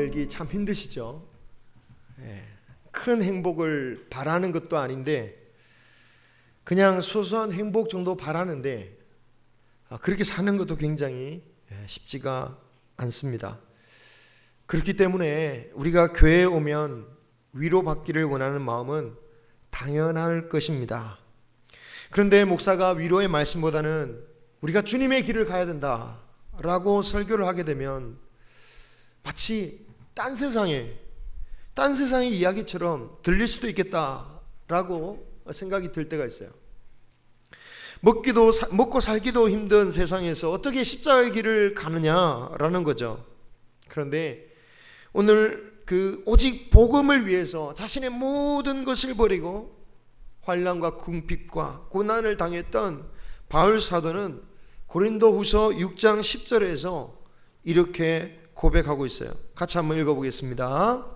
살기 참 힘드시죠? 큰 행복을 바라는 것도 아닌데 그냥 소소한 행복 정도 바라는데 그렇게 사는 것도 굉장히 쉽지가 않습니다. 그렇기 때문에 우리가 교회에 오면 위로받기를 원하는 마음은 당연할 것입니다. 그런데 목사가 위로의 말씀보다는 우리가 주님의 길을 가야 된다라고 설교를 하게 되면 마치 딴 세상의 이야기처럼 들릴 수도 있겠다라고 생각이 들 때가 있어요. 먹고 살기도 힘든 세상에서 어떻게 십자가의 길을 가느냐라는 거죠. 그런데 오늘 오직 복음을 위해서 자신의 모든 것을 버리고 환난과 궁핍과 고난을 당했던 바울 사도는 고린도후서 6장 10절에서 이렇게 고백하고 있어요. 같이 한번 읽어보겠습니다.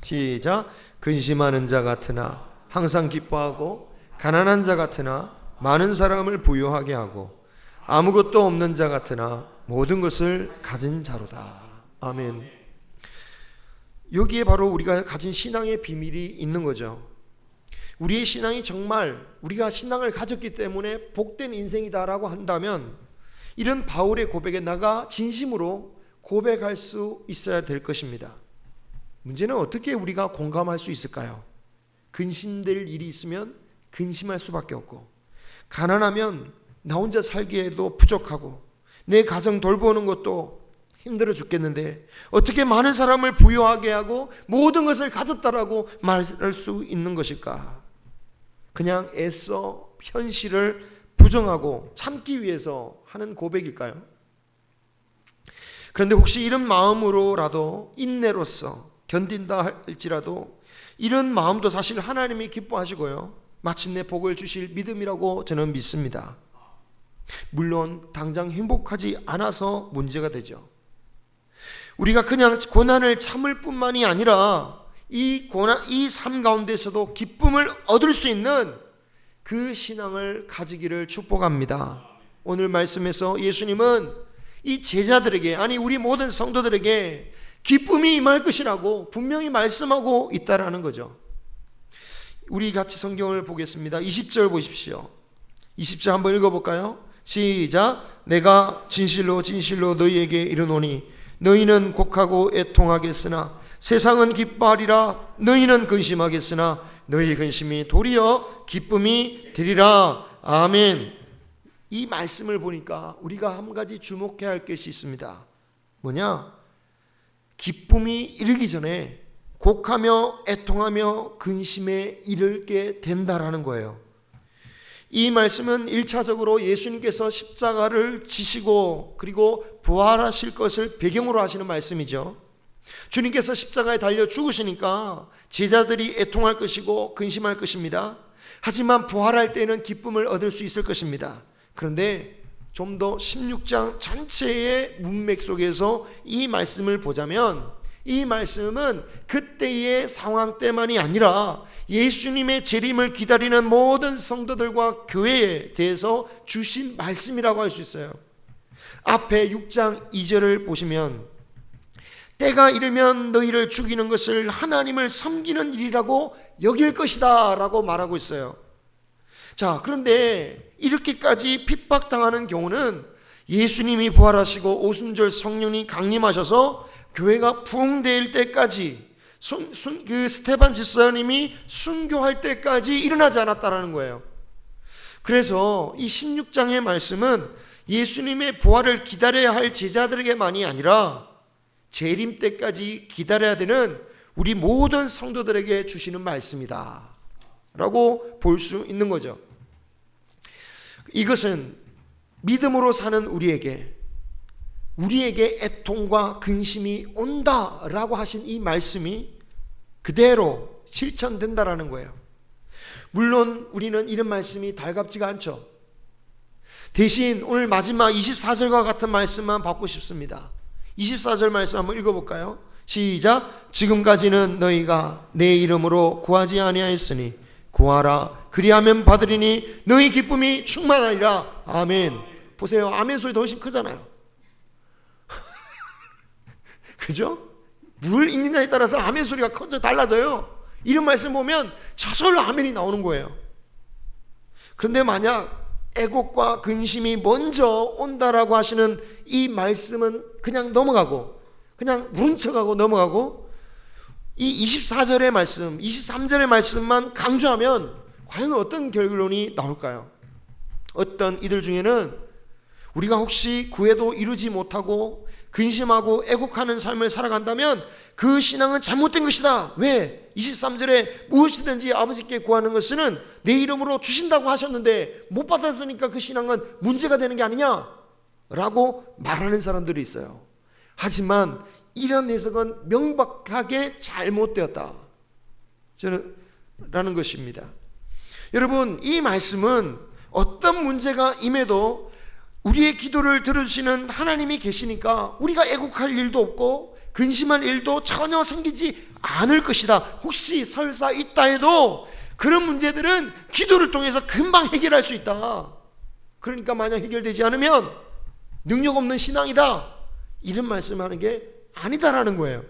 시작. 근심하는 자 같으나 항상 기뻐하고 가난한 자 같으나 많은 사람을 부유하게 하고 아무것도 없는 자 같으나 모든 것을 가진 자로다. 아멘. 여기에 바로 우리가 가진 신앙의 비밀이 있는 거죠. 우리의 신앙이 정말 우리가 신앙을 가졌기 때문에 복된 인생이다라고 한다면 이런 바울의 고백에 나가 진심으로 고백할 수 있어야 될 것입니다. 문제는 어떻게 우리가 공감할 수 있을까요? 근심될 일이 있으면 근심할 수밖에 없고, 가난하면 나 혼자 살기에도 부족하고 내 가정 돌보는 것도 힘들어 죽겠는데 어떻게 많은 사람을 부유하게 하고 모든 것을 가졌다라고 말할 수 있는 것일까? 그냥 애써 현실을 부정하고 참기 위해서 하는 고백일까요? 그런데 혹시 이런 마음으로라도 인내로서 견딘다 할지라도 이런 마음도 사실 하나님이 기뻐하시고요, 마침내 복을 주실 믿음이라고 저는 믿습니다. 물론 당장 행복하지 않아서 문제가 되죠. 우리가 그냥 고난을 참을 뿐만이 아니라 이 삶 가운데서도 기쁨을 얻을 수 있는 그 신앙을 가지기를 축복합니다. 오늘 말씀에서 예수님은 이 제자들에게, 아니 우리 모든 성도들에게 기쁨이 임할 것이라고 분명히 말씀하고 있다라는 거죠. 우리 같이 성경을 보겠습니다. 20절 보십시오. 20절 한번 읽어볼까요? 시작. 내가 진실로 진실로 너희에게 이르노니 너희는 곡하고 애통하겠으나 세상은 기뻐하리라. 너희는 근심하겠으나 너희 근심이 도리어 기쁨이 되리라. 아멘. 이 말씀을 보니까 우리가 한 가지 주목해야 할 것이 있습니다. 뭐냐? 기쁨이 이르기 전에 곡하며 애통하며 근심에 이르게 된다라는 거예요. 이 말씀은 1차적으로 예수님께서 십자가를 지시고 그리고 부활하실 것을 배경으로 하시는 말씀이죠. 주님께서 십자가에 달려 죽으시니까 제자들이 애통할 것이고 근심할 것입니다. 하지만 부활할 때는 기쁨을 얻을 수 있을 것입니다. 그런데 좀 더 16장 전체의 문맥 속에서 이 말씀을 보자면 이 말씀은 그때의 상황 때만이 아니라 예수님의 재림을 기다리는 모든 성도들과 교회에 대해서 주신 말씀이라고 할 수 있어요. 앞에 6장 2절을 보시면 때가 이르면 너희를 죽이는 것을 하나님을 섬기는 일이라고 여길 것이다 라고 말하고 있어요. 자, 그런데 이렇게까지 핍박당하는 경우는 예수님이 부활하시고 오순절 성령이 강림하셔서 교회가 부흥될 때까지 그 스테반 집사님이 순교할 때까지 일어나지 않았다라는 거예요. 그래서 이 16장의 말씀은 예수님의 부활을 기다려야 할 제자들에게만이 아니라 재림 때까지 기다려야 되는 우리 모든 성도들에게 주시는 말씀이다 라고 볼 수 있는 거죠. 이것은 믿음으로 사는 우리에게 애통과 근심이 온다라고 하신 이 말씀이 그대로 실천된다라는 거예요. 물론 우리는 이런 말씀이 달갑지가 않죠. 대신 오늘 마지막 24절과 같은 말씀만 받고 싶습니다. 24절 말씀 한번 읽어볼까요? 시작. 지금까지는 너희가 내 이름으로 구하지 아니하였으니 구하라 그리하면 받으리니 너희 기쁨이 충만하리라. 아멘. 보세요, 아멘 소리 더 훨씬 크잖아요. 그죠? 뭘 읽느냐에 따라서 아멘 소리가 커져 달라져요. 이런 말씀 보면 저절로 아멘이 나오는 거예요. 그런데 만약 애곡과 근심이 먼저 온다라고 하시는 이 말씀은 그냥 넘어가고, 그냥 모른 척하고 넘어가고, 이 24절의 말씀, 23절의 말씀만 강조하면 과연 어떤 결론이 나올까요? 어떤 이들 중에는 우리가 혹시 구해도 이루지 못하고 근심하고 애곡하는 삶을 살아간다면 그 신앙은 잘못된 것이다. 왜? 23절에 무엇이든지 아버지께 구하는 것은 내 이름으로 주신다고 하셨는데 못 받았으니까 그 신앙은 문제가 되는 게 아니냐? 라고 말하는 사람들이 있어요. 하지만 이런 해석은 명백하게 잘못되었다 라는 것입니다. 여러분, 이 말씀은 어떤 문제가 임해도 우리의 기도를 들어주시는 하나님이 계시니까 우리가 애곡할 일도 없고 근심할 일도 전혀 생기지 않을 것이다. 혹시 설사 있다 해도 그런 문제들은 기도를 통해서 금방 해결할 수 있다. 그러니까 만약 해결되지 않으면 능력 없는 신앙이다, 이런 말씀하는 게 아니다라는 거예요.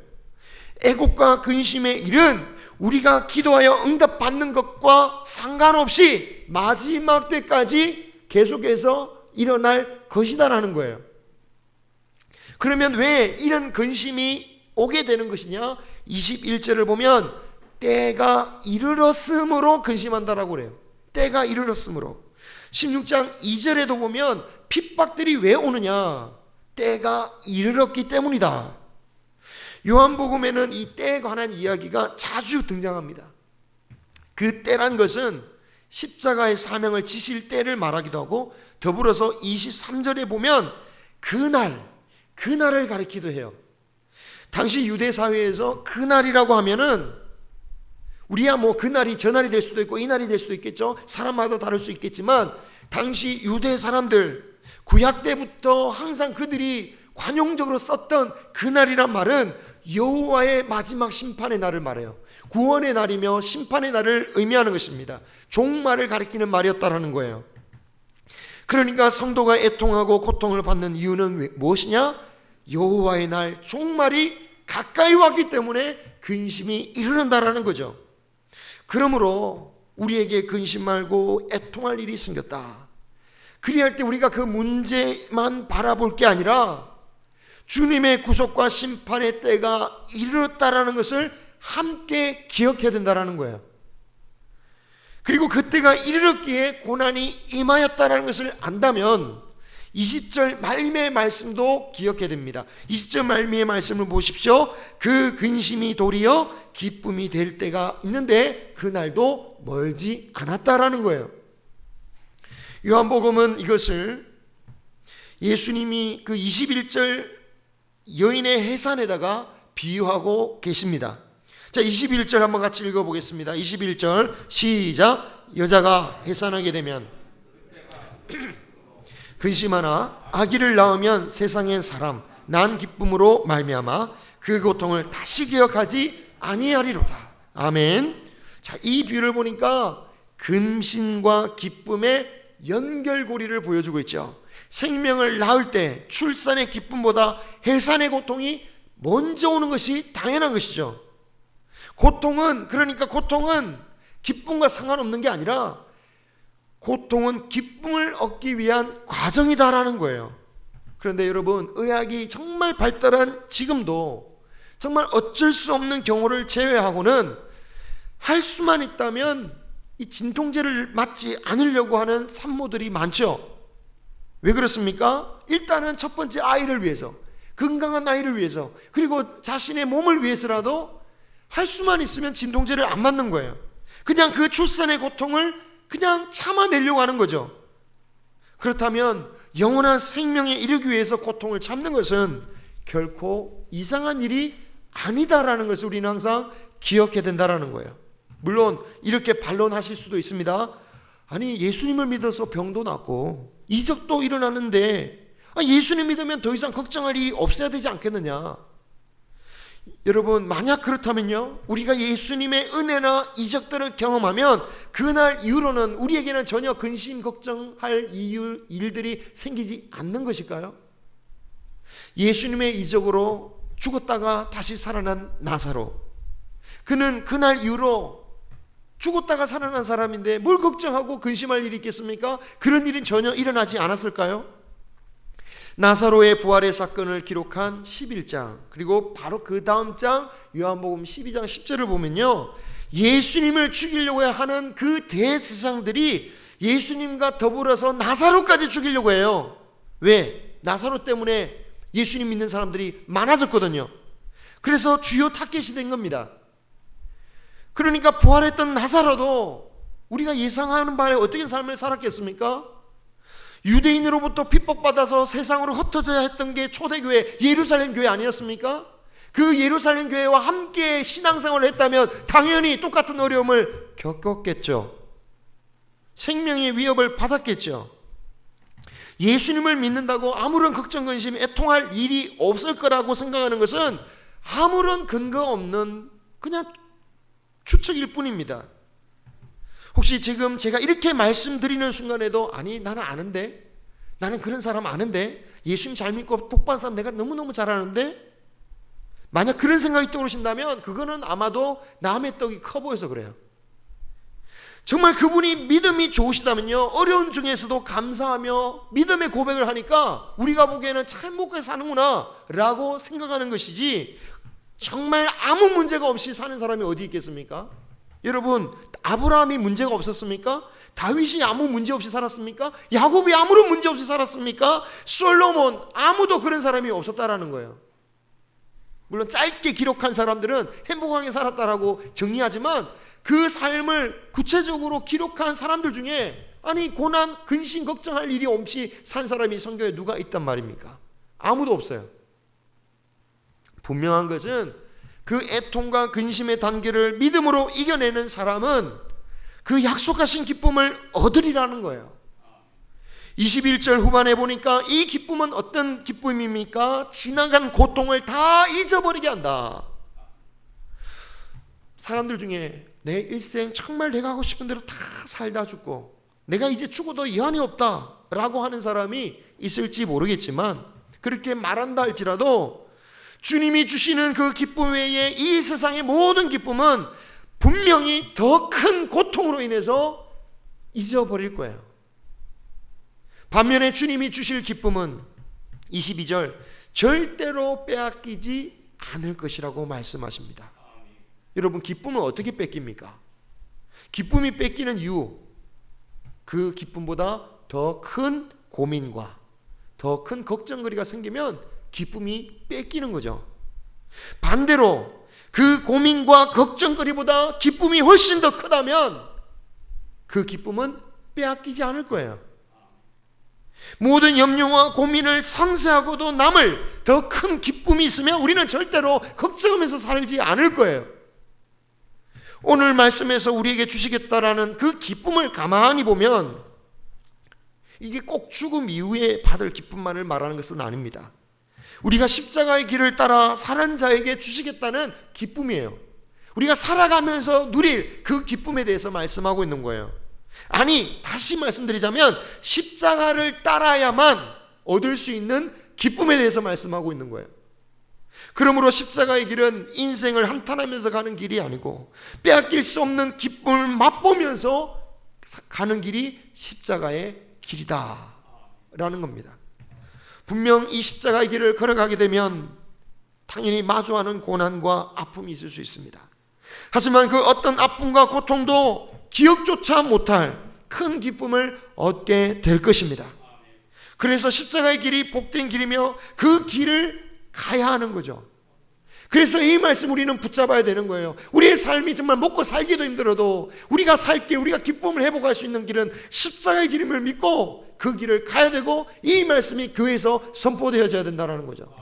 애곡과 근심의 일은 우리가 기도하여 응답받는 것과 상관없이 마지막 때까지 계속해서 일어날 것이다라는 거예요. 그러면 왜 이런 근심이 오게 되는 것이냐? 21절을 보면 때가 이르렀으므로 근심한다라고 그래요. 때가 이르렀으므로. 16장 2절에도 보면 핍박들이 왜 오느냐? 때가 이르렀기 때문이다. 요한복음에는 이 때에 관한 이야기가 자주 등장합니다. 그 때란 것은 십자가의 사명을 지실 때를 말하기도 하고, 더불어서 23절에 보면 그날을 가리키기도 해요. 당시 유대 사회에서 그날이라고 하면은 우리야 뭐 그날이 저날이 될 수도 있고 이날이 될 수도 있겠죠. 사람마다 다를 수 있겠지만 당시 유대 사람들 구약 때부터 항상 그들이 관용적으로 썼던 그날이란 말은 여호와의 마지막 심판의 날을 말해요. 구원의 날이며 심판의 날을 의미하는 것입니다. 종말을 가리키는 말이었다라는 거예요. 그러니까 성도가 애통하고 고통을 받는 이유는 무엇이냐? 여호와의 날, 종말이 가까이 왔기 때문에 근심이 이르는다라는 거죠. 그러므로 우리에게 근심 말고 애통할 일이 생겼다. 그리할 때 우리가 그 문제만 바라볼 게 아니라 주님의 구속과 심판의 때가 이르렀다라는 것을 함께 기억해야 된다라는 거예요. 그리고 그때가 이르렀기에 고난이 임하였다는 것을 안다면 20절 말미의 말씀도 기억해야 됩니다. 20절 말미의 말씀을 보십시오. 그 근심이 도리어 기쁨이 될 때가 있는데 그날도 멀지 않았다라는 거예요. 요한복음은 이것을 예수님이 그 21절 여인의 해산에다가 비유하고 계십니다. 자, 21절 한번 같이 읽어보겠습니다. 21절 시작. 여자가 해산하게 되면 근심하나 아기를 낳으면 세상의 사람 난 기쁨으로 말미암아 그 고통을 다시 기억하지 아니하리로다. 아멘. 자, 이 비유를 보니까 근심과 기쁨의 연결고리를 보여주고 있죠. 생명을 낳을 때 출산의 기쁨보다 해산의 고통이 먼저 오는 것이 당연한 것이죠. 고통은 기쁨과 상관없는 게 아니라 고통은 기쁨을 얻기 위한 과정이다라는 거예요. 그런데 여러분, 의학이 정말 발달한 지금도 정말 어쩔 수 없는 경우를 제외하고는 할 수만 있다면 이 진통제를 맞지 않으려고 하는 산모들이 많죠. 왜 그렇습니까? 일단은 첫 번째 아이를 위해서, 건강한 아이를 위해서, 그리고 자신의 몸을 위해서라도 할 수만 있으면 진통제를 안 맞는 거예요. 그냥 그 출산의 고통을 그냥 참아내려고 하는 거죠. 그렇다면 영원한 생명에 이르기 위해서 고통을 참는 것은 결코 이상한 일이 아니다라는 것을 우리는 항상 기억해야 된다라는 거예요. 물론 이렇게 반론하실 수도 있습니다. 아니, 예수님을 믿어서 병도 낫고 이적도 일어나는데 예수님 믿으면 더 이상 걱정할 일이 없어야 되지 않겠느냐. 여러분, 만약 그렇다면요, 우리가 예수님의 은혜나 이적들을 경험하면 그날 이후로는 우리에게는 전혀 근심 걱정할 일들이 생기지 않는 것일까요? 예수님의 이적으로 죽었다가 다시 살아난 나사로. 그는 그날 이후로 죽었다가 살아난 사람인데 뭘 걱정하고 근심할 일이 있겠습니까? 그런 일은 전혀 일어나지 않았을까요? 나사로의 부활의 사건을 기록한 11장, 그리고 바로 그 다음 장 요한복음 12장 10절을 보면요, 예수님을 죽이려고 하는 그 대세상들이 예수님과 더불어서 나사로까지 죽이려고 해요. 왜? 나사로 때문에 예수님 믿는 사람들이 많아졌거든요. 그래서 주요 타겟이 된 겁니다. 그러니까 부활했던 나사로도 우리가 예상하는 바에 어떻게 삶을 살았겠습니까? 유대인으로부터 핍박받아서 세상으로 흩어져야 했던 게 초대교회, 예루살렘 교회 아니었습니까? 그 예루살렘 교회와 함께 신앙생활을 했다면 당연히 똑같은 어려움을 겪었겠죠. 생명의 위협을 받았겠죠. 예수님을 믿는다고 아무런 걱정, 근심, 애통할 일이 없을 거라고 생각하는 것은 아무런 근거 없는 그냥 추측일 뿐입니다. 혹시 지금 제가 이렇게 말씀드리는 순간에도 아니 나는 아는데, 나는 그런 사람 아는데, 예수님 잘 믿고 복받은 사람 내가 너무너무 잘 아는데, 만약 그런 생각이 떠오르신다면 그거는 아마도 남의 떡이 커 보여서 그래요. 정말 그분이 믿음이 좋으시다면요, 어려운 중에서도 감사하며 믿음의 고백을 하니까 우리가 보기에는 참 행복하게 사는구나 라고 생각하는 것이지, 정말 아무 문제가 없이 사는 사람이 어디 있겠습니까? 여러분, 아브라함이 문제가 없었습니까? 다윗이 아무 문제 없이 살았습니까? 야곱이 아무런 문제 없이 살았습니까? 솔로몬, 아무도 그런 사람이 없었다라는 거예요. 물론 짧게 기록한 사람들은 행복하게 살았다라고 정리하지만 그 삶을 구체적으로 기록한 사람들 중에 아니 고난, 근심, 걱정할 일이 없이 산 사람이 성경에 누가 있단 말입니까? 아무도 없어요. 분명한 것은 그 애통과 근심의 단계를 믿음으로 이겨내는 사람은 그 약속하신 기쁨을 얻으리라는 거예요. 21절 후반에 보니까 이 기쁨은 어떤 기쁨입니까? 지나간 고통을 다 잊어버리게 한다. 사람들 중에 내 일생 정말 내가 하고 싶은 대로 다 살다 죽고 내가 이제 죽어도 여한이 없다 라고 하는 사람이 있을지 모르겠지만, 그렇게 말한다 할지라도 주님이 주시는 그 기쁨 외에 이 세상의 모든 기쁨은 분명히 더 큰 고통으로 인해서 잊어버릴 거예요. 반면에 주님이 주실 기쁨은 22절 절대로 빼앗기지 않을 것이라고 말씀하십니다. 여러분, 기쁨은 어떻게 뺏깁니까? 기쁨이 뺏기는 이유, 그 기쁨보다 더 큰 고민과 더 큰 걱정거리가 생기면 기쁨이 뺏기는 거죠. 반대로 그 고민과 걱정거리보다 기쁨이 훨씬 더 크다면 그 기쁨은 빼앗기지 않을 거예요. 모든 염려와 고민을 상쇄하고도 남을 더 큰 기쁨이 있으면 우리는 절대로 걱정하면서 살지 않을 거예요. 오늘 말씀에서 우리에게 주시겠다라는 그 기쁨을 가만히 보면 이게 꼭 죽음 이후에 받을 기쁨만을 말하는 것은 아닙니다. 우리가 십자가의 길을 따라 사는 자에게 주시겠다는 기쁨이에요. 우리가 살아가면서 누릴 그 기쁨에 대해서 말씀하고 있는 거예요. 아니, 다시 말씀드리자면 십자가를 따라야만 얻을 수 있는 기쁨에 대해서 말씀하고 있는 거예요. 그러므로 십자가의 길은 인생을 한탄하면서 가는 길이 아니고 빼앗길 수 없는 기쁨을 맛보면서 가는 길이 십자가의 길이다 라는 겁니다. 분명 이 십자가의 길을 걸어가게 되면 당연히 마주하는 고난과 아픔이 있을 수 있습니다. 하지만 그 어떤 아픔과 고통도 기억조차 못할 큰 기쁨을 얻게 될 것입니다. 그래서 십자가의 길이 복된 길이며 그 길을 가야 하는 거죠. 그래서 이 말씀 우리는 붙잡아야 되는 거예요. 우리의 삶이 정말 먹고 살기도 힘들어도 우리가 살 길, 우리가 기쁨을 회복할 수 있는 길은 십자가의 길임을 믿고 그 길을 가야 되고, 이 말씀이 교회에서 선포되어져야 된다는 거죠.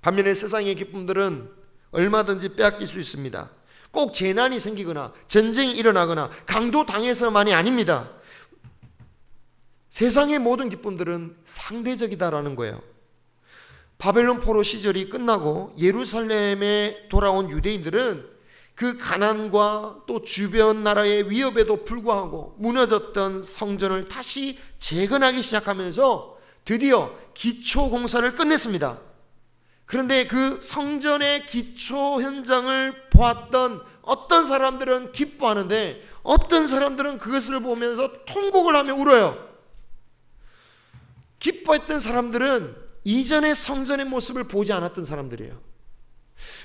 반면에 세상의 기쁨들은 얼마든지 빼앗길 수 있습니다. 꼭 재난이 생기거나 전쟁이 일어나거나 강도 당해서만이 아닙니다. 세상의 모든 기쁨들은 상대적이다라는 거예요. 바벨론 포로 시절이 끝나고 예루살렘에 돌아온 유대인들은 그 가난과 또 주변 나라의 위협에도 불구하고 무너졌던 성전을 다시 재건하기 시작하면서 드디어 기초 공사를 끝냈습니다. 그런데 그 성전의 기초 현장을 보았던 어떤 사람들은 기뻐하는데 어떤 사람들은 그것을 보면서 통곡을 하며 울어요. 기뻐했던 사람들은 이전의 성전의 모습을 보지 않았던 사람들이에요.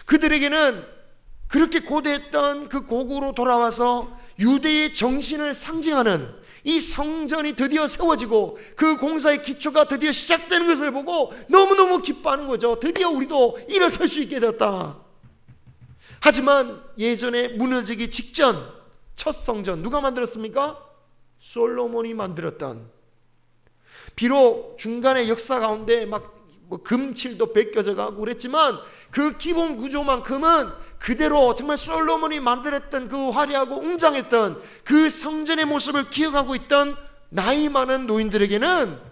그들에게는 그렇게 고대했던 그 고국으로 돌아와서 유대의 정신을 상징하는 이 성전이 드디어 세워지고 그 공사의 기초가 드디어 시작되는 것을 보고 너무너무 기뻐하는 거죠. 드디어 우리도 일어설 수 있게 되었다. 하지만 예전에 무너지기 직전 첫 성전 누가 만들었습니까? 솔로몬이 만들었던, 비록 중간에 역사 가운데 막 금칠도 벗겨져 가고 그랬지만 그 기본 구조만큼은 그대로 정말 솔로몬이 만들었던 그 화려하고 웅장했던 그 성전의 모습을 기억하고 있던 나이 많은 노인들에게는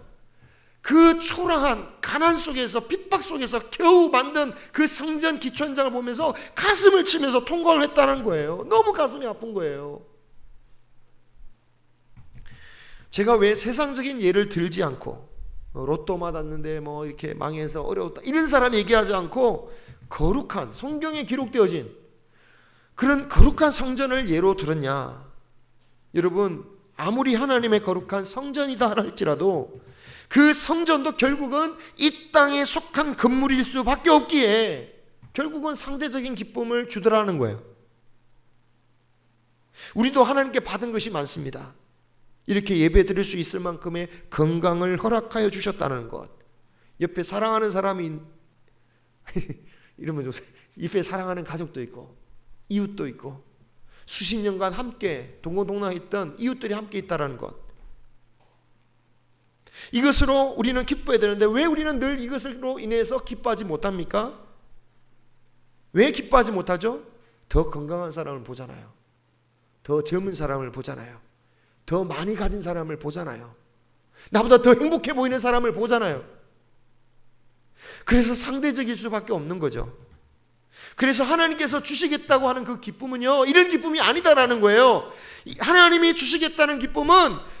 그 초라한 가난 속에서 핍박 속에서 겨우 만든 그 성전 기초 현장을 보면서 가슴을 치면서 통곡을 했다는 거예요. 너무 가슴이 아픈 거예요. 제가 왜 세상적인 예를 들지 않고 로또 맞았는데 뭐 이렇게 망해서 어려웠다 이런 사람 얘기하지 않고 거룩한 성경에 기록되어진 그런 거룩한 성전을 예로 들었냐? 여러분, 아무리 하나님의 거룩한 성전이다 할지라도 그 성전도 결국은 이 땅에 속한 건물일 수밖에 없기에 결국은 상대적인 기쁨을 주더라는 거예요. 우리도 하나님께 받은 것이 많습니다. 이렇게 예배 드릴 수 있을 만큼의 건강을 허락하여 주셨다는 것, 옆에 사랑하는 사람이 이러면 좀 옆에 사랑하는 가족도 있고 이웃도 있고 수십 년간 함께 동고동락했던 이웃들이 함께 있다는 것, 이것으로 우리는 기뻐해야 되는데 왜 우리는 늘 이것으로 인해서 기뻐하지 못합니까? 왜 기뻐하지 못하죠? 더 건강한 사람을 보잖아요. 더 젊은 사람을 보잖아요. 더 많이 가진 사람을 보잖아요. 나보다 더 행복해 보이는 사람을 보잖아요. 그래서 상대적일 수밖에 없는 거죠. 그래서 하나님께서 주시겠다고 하는 그 기쁨은요, 이런 기쁨이 아니다라는 거예요. 하나님이 주시겠다는 기쁨은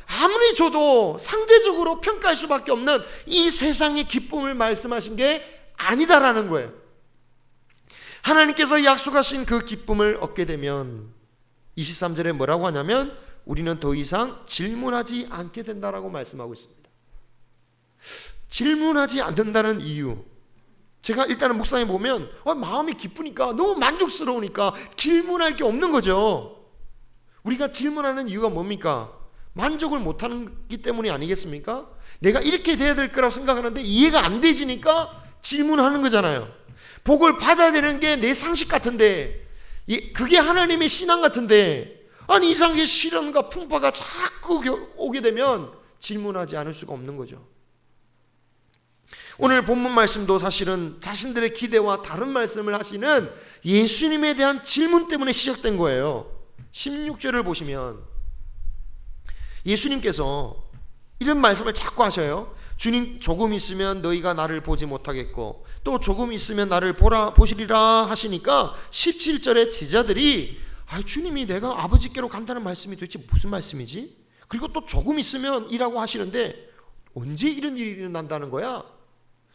아무리 줘도 상대적으로 평가할 수밖에 없는 이 세상의 기쁨을 말씀하신 게 아니다라는 거예요. 하나님께서 약속하신 그 기쁨을 얻게 되면 23절에 뭐라고 하냐면 우리는 더 이상 질문하지 않게 된다라고 말씀하고 있습니다. 질문하지 않는다는 이유, 제가 일단은 묵상해 보면 마음이 기쁘니까, 너무 만족스러우니까 질문할 게 없는 거죠. 우리가 질문하는 이유가 뭡니까? 만족을 못하기 때문이 아니겠습니까? 내가 이렇게 돼야 될 거라고 생각하는데 이해가 안 되지니까 질문하는 거잖아요. 복을 받아야 되는 게 내 상식 같은데, 그게 하나님의 신앙 같은데, 아니 이상하게 시련과 풍파가 자꾸 오게 되면 질문하지 않을 수가 없는 거죠. 오늘 본문 말씀도 사실은 자신들의 기대와 다른 말씀을 하시는 예수님에 대한 질문 때문에 시작된 거예요. 16절을 보시면 예수님께서 이런 말씀을 자꾸 하셔요. 주님, 조금 있으면 너희가 나를 보지 못하겠고 또 조금 있으면 나를 보시리라 하시니까 17절에 제자들이 주님이 내가 아버지께로 간다는 말씀이 도대체 무슨 말씀이지? 그리고 또 조금 있으면 이라고 하시는데 언제 이런 일이 일어난다는 거야?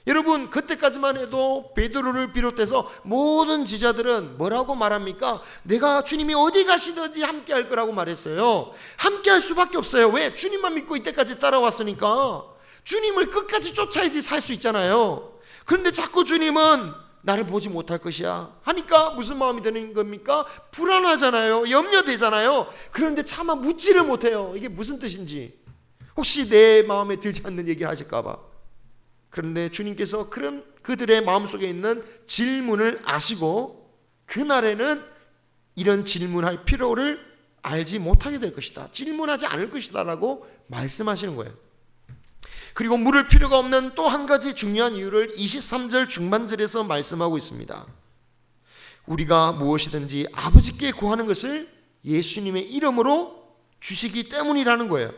여러분, 그때까지만 해도 베드로를 비롯해서 모든 제자들은 뭐라고 말합니까? 내가 주님이 어디 가시든지 함께 할 거라고 말했어요. 함께 할 수밖에 없어요. 왜? 주님만 믿고 이때까지 따라왔으니까. 주님을 끝까지 쫓아야지 살 수 있잖아요. 그런데 자꾸 주님은 나를 보지 못할 것이야 하니까 무슨 마음이 드는 겁니까? 불안하잖아요. 염려되잖아요. 그런데 차마 묻지를 못해요. 이게 무슨 뜻인지, 혹시 내 마음에 들지 않는 얘기를 하실까 봐. 그런데 주님께서 그런 그들의 마음속에 있는 질문을 아시고 그날에는 이런 질문할 필요를 알지 못하게 될 것이다, 질문하지 않을 것이다 라고 말씀하시는 거예요. 그리고 물을 필요가 없는 또 한 가지 중요한 이유를 23절 중반절에서 말씀하고 있습니다. 우리가 무엇이든지 아버지께 구하는 것을 예수님의 이름으로 주시기 때문이라는 거예요.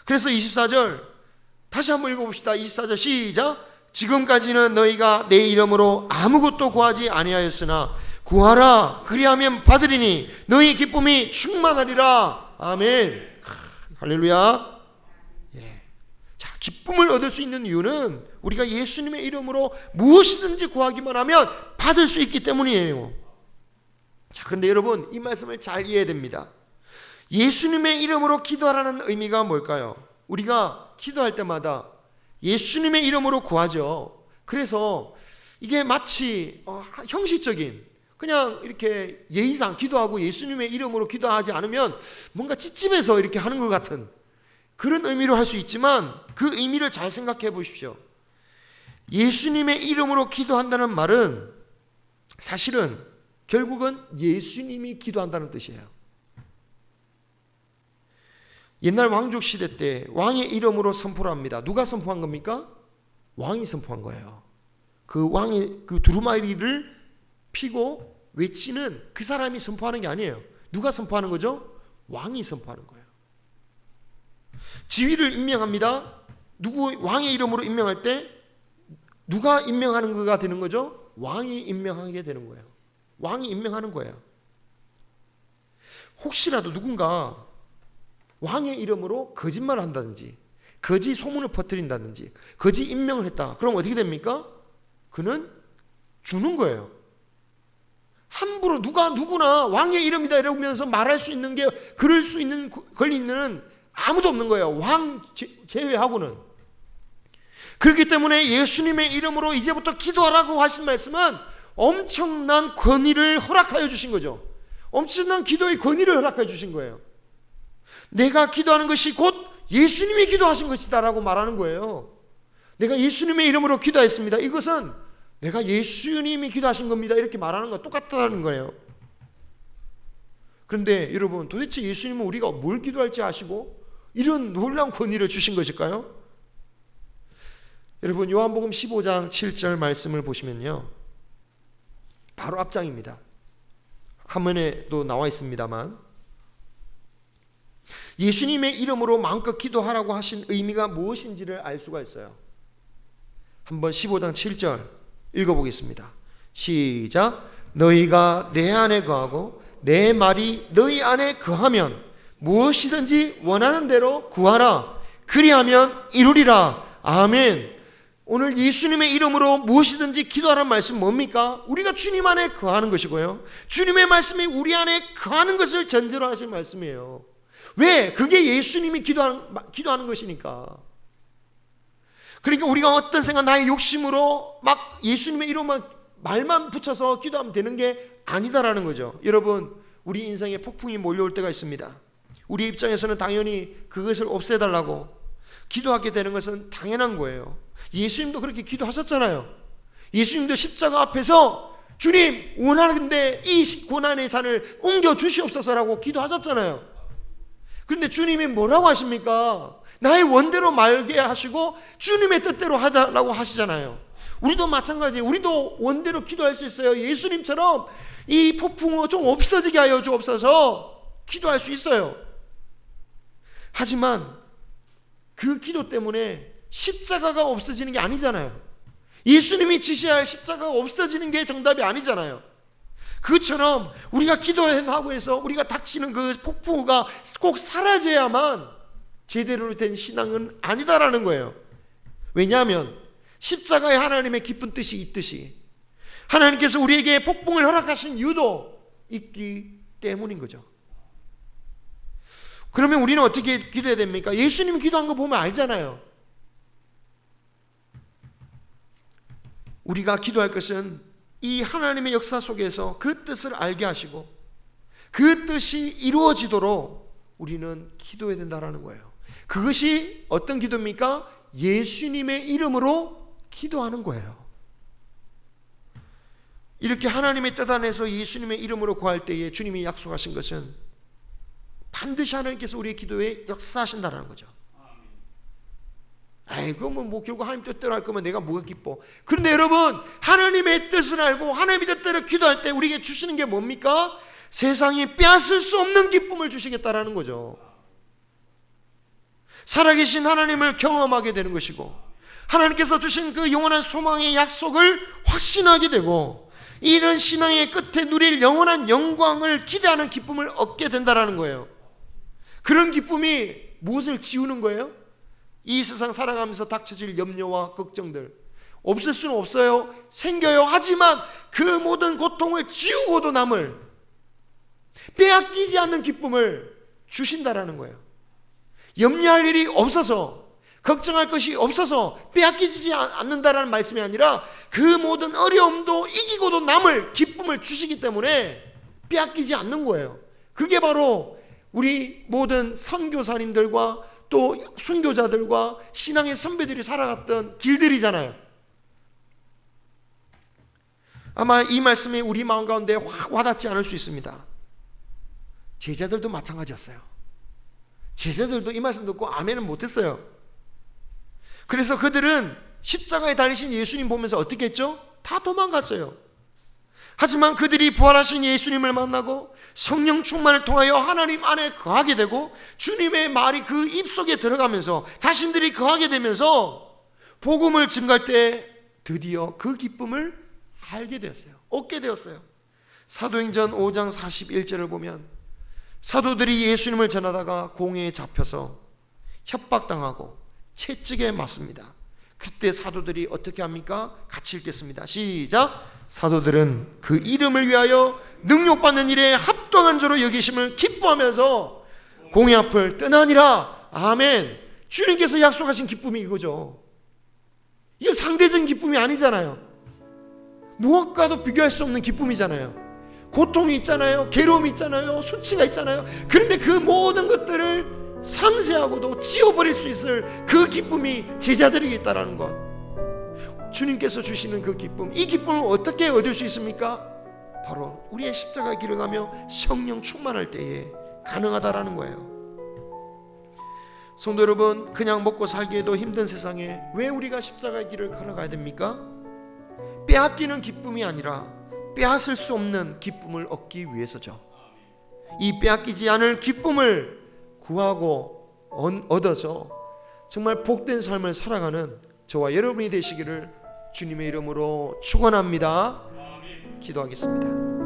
그래서 24절 다시 한번 읽어봅시다. 24절 시작. 지금까지는 너희가 내 이름으로 아무것도 구하지 아니하였으나 구하라 그리하면 받으리니 너희 기쁨이 충만하리라. 아멘. 할렐루야. 기쁨을 얻을 수 있는 이유는 우리가 예수님의 이름으로 무엇이든지 구하기만 하면 받을 수 있기 때문이에요. 자, 그런데 여러분, 이 말씀을 잘 이해해야 됩니다. 예수님의 이름으로 기도하라는 의미가 뭘까요? 우리가 기도할 때마다 예수님의 이름으로 구하죠. 그래서 이게 마치 형식적인, 그냥 이렇게 예의상 기도하고 예수님의 이름으로 기도하지 않으면 뭔가 찝찝해서 이렇게 하는 것 같은 그런 의미로 할 수 있지만, 그 의미를 잘 생각해 보십시오. 예수님의 이름으로 기도한다는 말은 사실은 결국은 예수님이 기도한다는 뜻이에요. 옛날 왕족 시대 때 왕의 이름으로 선포를 합니다. 누가 선포한 겁니까? 왕이 선포한 거예요. 그 왕이 그 두루마리를 피고 외치는 그 사람이 선포하는 게 아니에요. 누가 선포하는 거죠? 왕이 선포하는 거예요. 지위를 임명합니다. 누구 왕의 이름으로 임명할 때 누가 임명하는 거가 되는 거죠? 왕이 임명하게 되는 거예요. 왕이 임명하는 거예요. 혹시라도 누군가 왕의 이름으로 거짓말을 한다든지 거짓 소문을 퍼뜨린다든지 거짓 임명을 했다. 그럼 어떻게 됩니까? 그는 죽는 거예요. 함부로 누구나 왕의 이름이다 이러면서 말할 수 있는 게, 그럴 수 있는 권리는 아무도 없는 거예요. 왕 제외하고는. 그렇기 때문에 예수님의 이름으로 이제부터 기도하라고 하신 말씀은 엄청난 권위를 허락하여 주신 거죠. 엄청난 기도의 권위를 허락하여 주신 거예요. 내가 기도하는 것이 곧 예수님이 기도하신 것이다라고 말하는 거예요. 내가 예수님의 이름으로 기도했습니다. 이것은 내가 예수님이 기도하신 겁니다. 이렇게 말하는 거 똑같다는 거예요. 그런데 여러분, 도대체 예수님은 우리가 뭘 기도할지 아시고 이런 놀라운 권위를 주신 것일까요? 여러분, 요한복음 15장 7절 말씀을 보시면요, 바로 앞장입니다. 화면에도 나와 있습니다만, 예수님의 이름으로 마음껏 기도하라고 하신 의미가 무엇인지를 알 수가 있어요. 한번 15장 7절 읽어보겠습니다. 시작. 너희가 내 안에 거하고 내 말이 너희 안에 거하면 무엇이든지 원하는 대로 구하라. 그리하면 이루리라. 아멘. 오늘 예수님의 이름으로 무엇이든지 기도하라는 말씀 뭡니까? 우리가 주님 안에 거하는 것이고요, 주님의 말씀이 우리 안에 거하는 것을 전제로 하신 말씀이에요. 왜? 그게 예수님이 기도하는 것이니까. 그러니까 우리가 어떤 생각, 나의 욕심으로 막 예수님의 이름만 말만 붙여서 기도하면 되는 게 아니다라는 거죠. 여러분, 우리 인생에 폭풍이 몰려올 때가 있습니다. 우리 입장에서는 당연히 그것을 없애달라고 기도하게 되는 것은 당연한 거예요. 예수님도 그렇게 기도하셨잖아요. 예수님도 십자가 앞에서 주님 원하는데 이 고난의 잔을 옮겨 주시옵소서라고 기도하셨잖아요. 그런데 주님이 뭐라고 하십니까? 나의 원대로 말게 하시고 주님의 뜻대로 하라고 하시잖아요. 우리도 마찬가지예요. 우리도 원대로 기도할 수 있어요. 예수님처럼 이 폭풍우 좀 없어지게 하여 주옵소서 기도할 수 있어요. 하지만 그 기도 때문에 십자가가 없어지는 게 아니잖아요. 예수님이 지시할 십자가가 없어지는 게 정답이 아니잖아요. 그처럼 우리가 기도하고 해서 우리가 닥치는 그 폭풍우가 꼭 사라져야만 제대로 된 신앙은 아니다라는 거예요. 왜냐하면 십자가에 하나님의 깊은 뜻이 있듯이 하나님께서 우리에게 폭풍을 허락하신 이유도 있기 때문인 거죠. 그러면 우리는 어떻게 기도해야 됩니까? 예수님이 기도한 거 보면 알잖아요. 우리가 기도할 것은 이 하나님의 역사 속에서 그 뜻을 알게 하시고 그 뜻이 이루어지도록 우리는 기도해야 된다는 거예요. 그것이 어떤 기도입니까? 예수님의 이름으로 기도하는 거예요. 이렇게 하나님의 뜻 안에서 예수님의 이름으로 구할 때에 주님이 약속하신 것은 반드시 하나님께서 우리의 기도에 역사하신다는 거죠. 아이고 뭐 결국 하나님 뜻대로 할 거면 내가 뭐가 기뻐. 그런데 여러분, 하나님의 뜻을 알고 하나님의 뜻대로 기도할 때 우리에게 주시는 게 뭡니까? 세상이 빼앗을 수 없는 기쁨을 주시겠다라는 거죠. 살아계신 하나님을 경험하게 되는 것이고 하나님께서 주신 그 영원한 소망의 약속을 확신하게 되고 이런 신앙의 끝에 누릴 영원한 영광을 기대하는 기쁨을 얻게 된다라는 거예요. 그런 기쁨이 무엇을 지우는 거예요? 이 세상 살아가면서 닥쳐질 염려와 걱정들 없을 수는 없어요. 생겨요. 하지만 그 모든 고통을 지우고도 남을 빼앗기지 않는 기쁨을 주신다라는 거예요. 염려할 일이 없어서, 걱정할 것이 없어서 빼앗기지 않는다라는 말씀이 아니라 그 모든 어려움도 이기고도 남을 기쁨을 주시기 때문에 빼앗기지 않는 거예요. 그게 바로 우리 모든 선교사님들과 또 순교자들과 신앙의 선배들이 살아갔던 길들이잖아요. 아마 이 말씀이 우리 마음 가운데 확 와닿지 않을 수 있습니다. 제자들도 마찬가지였어요. 제자들도 이 말씀 듣고 아멘은 못했어요. 그래서 그들은 십자가에 달리신 예수님 보면서 어떻게 했죠? 다 도망갔어요. 하지만 그들이 부활하신 예수님을 만나고 성령 충만을 통하여 하나님 안에 거하게 되고 주님의 말이 그 입속에 들어가면서 자신들이 거하게 되면서 복음을 증거할 때 드디어 그 기쁨을 알게 되었어요. 얻게 되었어요. 사도행전 5장 41절을 보면 사도들이 예수님을 전하다가 공회에 잡혀서 협박당하고 채찍에 맞습니다. 그때 사도들이 어떻게 합니까? 같이 읽겠습니다. 시작. 사도들은 그 이름을 위하여 능욕받는 일에 합당한 자로 여기심을 기뻐하면서 공회 앞을 떠나니라. 아멘. 주님께서 약속하신 기쁨이 이거죠. 이거 상대적인 기쁨이 아니잖아요. 무엇과도 비교할 수 없는 기쁨이잖아요. 고통이 있잖아요. 괴로움이 있잖아요. 수치가 있잖아요. 그런데 그 모든 것들을 상쇄하고도 지워버릴 수 있을 그 기쁨이 제자들에게 있다는 것, 주님께서 주시는 그 기쁨, 이 기쁨을 어떻게 얻을 수 있습니까? 바로 우리의 십자가의 길을 가며 성령 충만할 때에 가능하다라는 거예요. 성도 여러분, 그냥 먹고 살기에도 힘든 세상에 왜 우리가 십자가의 길을 걸어가야 됩니까? 빼앗기는 기쁨이 아니라 빼앗을 수 없는 기쁨을 얻기 위해서죠. 이 빼앗기지 않을 기쁨을 구하고 얻어서 정말 복된 삶을 살아가는 저와 여러분이 되시기를 주님의 이름으로 축원합니다. 기도하겠습니다.